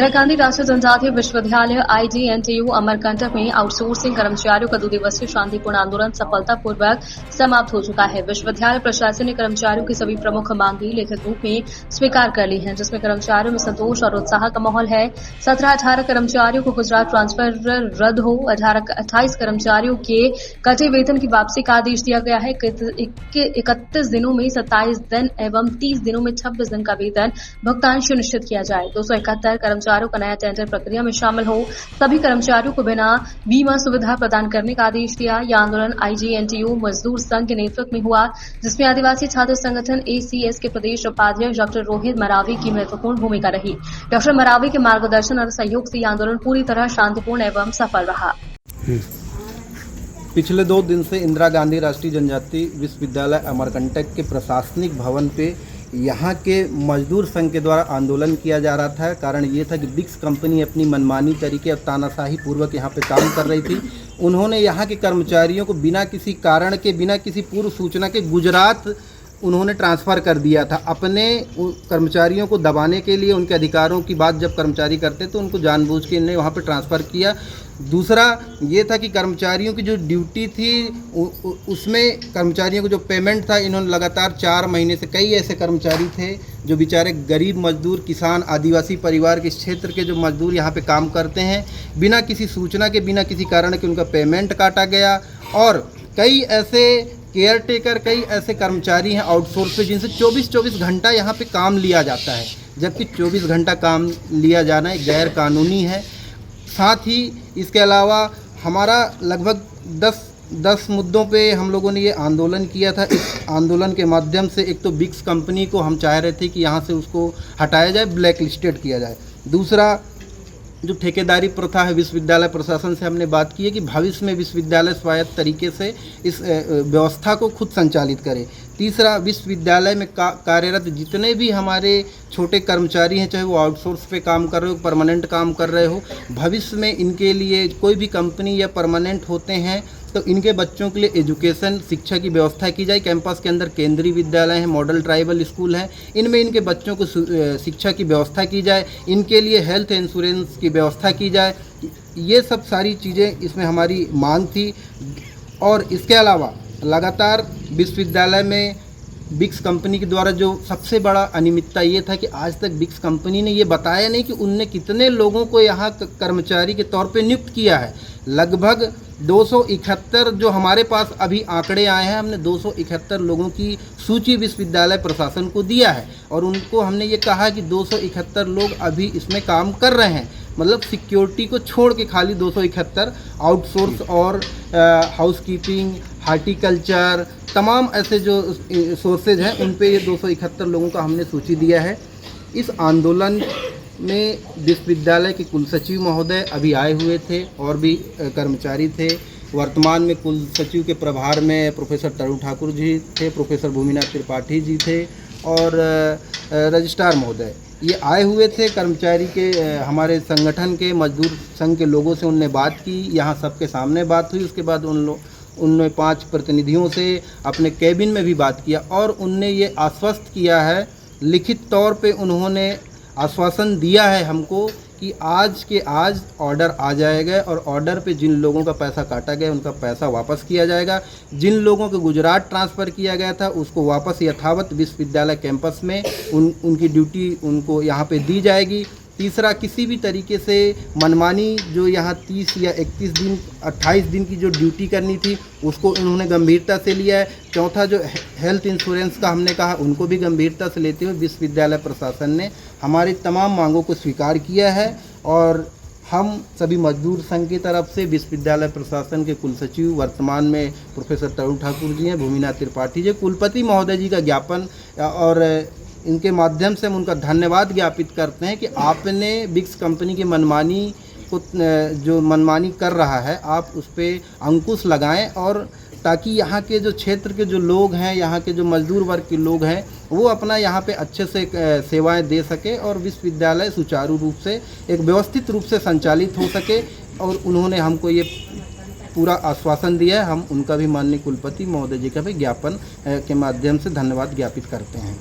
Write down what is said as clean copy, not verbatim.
इंदिरा गांधी राष्ट्रीय जनजातीय विश्वविद्यालय IGNTU अमरकंटक में आउटसोर्सिंग कर्मचारियों का 2 दिवसीय शांतिपूर्ण आंदोलन सफलतापूर्वक समाप्त हो चुका है। विश्वविद्यालय प्रशासन ने कर्मचारियों की सभी प्रमुख मांगे लिखित रूप में स्वीकार कर ली हैं, जिसमें कर्मचारियों में संतोष और उत्साह का माहौल है। 17-18 कर्मचारियों को गुजरात ट्रांसफर रद्द हो, 28 कर्मचारियों के कटे वेतन की वापसी का आदेश दिया गया है। 31 दिनों में 27 दिन एवं 30 दिनों में 26 दिन का वेतन भुगतान सुनिश्चित किया जाए। 271 कर्मचारियों का नया टेंडर प्रक्रिया में शामिल हो, सभी कर्मचारियों को बिना बीमा सुविधा प्रदान करने का आदेश दिया। यह आंदोलन IGNTU मजदूर संघ के नेतृत्व में हुआ, जिसमें आदिवासी छात्र संगठन ACS के प्रदेश उपाध्यक्ष डॉक्टर रोहित मरावी की महत्वपूर्ण भूमिका रही। डॉक्टर मरावी के मार्गदर्शन और सहयोग से यह आंदोलन पूरी तरह शांतिपूर्ण एवं सफल रहा। पिछले 2 दिन से इंदिरा गांधी राष्ट्रीय जनजातीय विश्वविद्यालय अमरकंटक के प्रशासनिक भवन पे यहाँ के मजदूर संघ के द्वारा आंदोलन किया जा रहा था। कारण ये था कि बिक्स कंपनी अपनी मनमानी तरीके और तानाशाही पूर्वक यहाँ पे काम कर रही थी। उन्होंने यहाँ के कर्मचारियों को बिना किसी कारण के, बिना किसी पूर्व सूचना के गुजरात उन्होंने ट्रांसफ़र कर दिया था। अपने कर्मचारियों को दबाने के लिए, उनके अधिकारों की बात जब कर्मचारी करते तो उनको जानबूझ के इन्हें वहाँ पे ट्रांसफ़र किया। दूसरा ये था कि कर्मचारियों की जो ड्यूटी थी उसमें कर्मचारियों को जो पेमेंट था, इन्होंने लगातार 4 महीने से, कई ऐसे कर्मचारी थे जो बेचारे गरीब मजदूर, किसान, आदिवासी परिवार के इस क्षेत्र के जो मजदूर यहाँ पे काम करते हैं, बिना किसी सूचना के, बिना किसी कारण के उनका पेमेंट काटा गया। और कई ऐसे केयर टेकर, कई ऐसे कर्मचारी हैं आउटसोर्स पे जिनसे 24-24 घंटा यहाँ पे काम लिया जाता है, जबकि 24 घंटा काम लिया जाना एक गैर कानूनी है। साथ ही इसके अलावा हमारा लगभग 10 मुद्दों पे हम लोगों ने ये आंदोलन किया था। इस आंदोलन के माध्यम से एक तो बिक्स कंपनी को हम चाह रहे थे कि यहाँ से उसको हटाया जाए, ब्लैक लिस्टेड किया जाए। दूसरा, जो ठेकेदारी प्रथा है, विश्वविद्यालय प्रशासन से हमने बात की है कि भविष्य में विश्वविद्यालय स्वायत्त तरीके से इस व्यवस्था को खुद संचालित करे। तीसरा, विश्वविद्यालय में कार्यरत जितने भी हमारे छोटे कर्मचारी हैं, चाहे वो आउटसोर्स पे काम कर रहे हो, परमानेंट काम कर रहे हो, भविष्य में इनके लिए कोई भी कंपनी या परमानेंट होते हैं तो इनके बच्चों के लिए एजुकेशन, शिक्षा की व्यवस्था की जाए। कैंपस के अंदर केंद्रीय विद्यालय हैं, मॉडल ट्राइबल स्कूल हैं, इनमें इनके बच्चों को शिक्षा की व्यवस्था की जाए। इनके लिए हेल्थ इंश्योरेंस की व्यवस्था की जाए। ये सब सारी चीज़ें इसमें हमारी मांग थी। और इसके अलावा लगातार विश्वविद्यालय में बिक्स कंपनी के द्वारा जो सबसे बड़ा अनियमितता ये था कि आज तक बिक्स कंपनी ने ये बताया नहीं कि उनने कितने लोगों को यहाँ कर्मचारी के तौर पे नियुक्त किया है। लगभग 271 जो हमारे पास अभी आंकड़े आए हैं, हमने 271 लोगों की सूची विश्वविद्यालय प्रशासन को दिया है और उनको हमने ये कहा कि 271 लोग अभी इसमें काम कर रहे हैं। मतलब सिक्योरिटी को छोड़ के खाली 271 आउटसोर्स और हाउसकीपिंग, हार्टिकल्चर, तमाम ऐसे जो सोर्सेज हैं उन पे ये 271 लोगों का हमने सूची दिया है। इस आंदोलन में विश्वविद्यालय के कुलसचिव महोदय अभी आए हुए थे और भी कर्मचारी थे। वर्तमान में कुलसचिव के प्रभार में प्रोफेसर तरुण ठाकुर जी थे, प्रोफेसर भूमिनाथ त्रिपाठी जी थे और रजिस्ट्रार महोदय ये आए हुए थे। कर्मचारी के हमारे संगठन के मजदूर संघ के लोगों से उनने बात की, यहाँ सबके सामने बात हुई। उसके बाद उनने 5 प्रतिनिधियों से अपने कैबिन में भी बात किया और उनने ये आश्वस्त किया है, लिखित तौर पे उन्होंने आश्वासन दिया है हमको कि आज के आज ऑर्डर आ जाएगा और ऑर्डर पे जिन लोगों का पैसा काटा गया उनका पैसा वापस किया जाएगा। जिन लोगों को गुजरात ट्रांसफ़र किया गया था उसको वापस यथावत विश्वविद्यालय कैंपस में उनकी ड्यूटी उनको यहाँ पे दी जाएगी। तीसरा, किसी भी तरीके से मनमानी जो यहाँ 30 या 31 दिन, 28 दिन की जो ड्यूटी करनी थी उसको उन्होंने गंभीरता से लिया है। चौथा, जो हेल्थ इंश्योरेंस का हमने कहा उनको भी गंभीरता से लेते हुए विश्वविद्यालय प्रशासन ने हमारी तमाम मांगों को स्वीकार किया है। और हम सभी मजदूर संघ की तरफ से विश्वविद्यालय प्रशासन के कुलसचिव, वर्तमान में प्रोफेसर तरुण ठाकुर जी हैं, भूमिनाथ त्रिपाठी जी, कुलपति महोदय जी का ज्ञापन और इनके माध्यम से हम उनका धन्यवाद ज्ञापित करते हैं कि आपने बिक्स कंपनी की मनमानी को, जो मनमानी कर रहा है, आप उस पर अंकुश लगाएं और ताकि यहाँ के जो क्षेत्र के जो लोग हैं, यहाँ के जो मजदूर वर्ग के लोग हैं, वो अपना यहाँ पे अच्छे से सेवाएं दे सके और विश्वविद्यालय सुचारू रूप से, एक व्यवस्थित रूप से संचालित हो सके। और उन्होंने हमको ये पूरा आश्वासन दिया है। हम उनका भी माननीय कुलपति महोदय जी का भी ज्ञापन के माध्यम से धन्यवाद ज्ञापित करते हैं।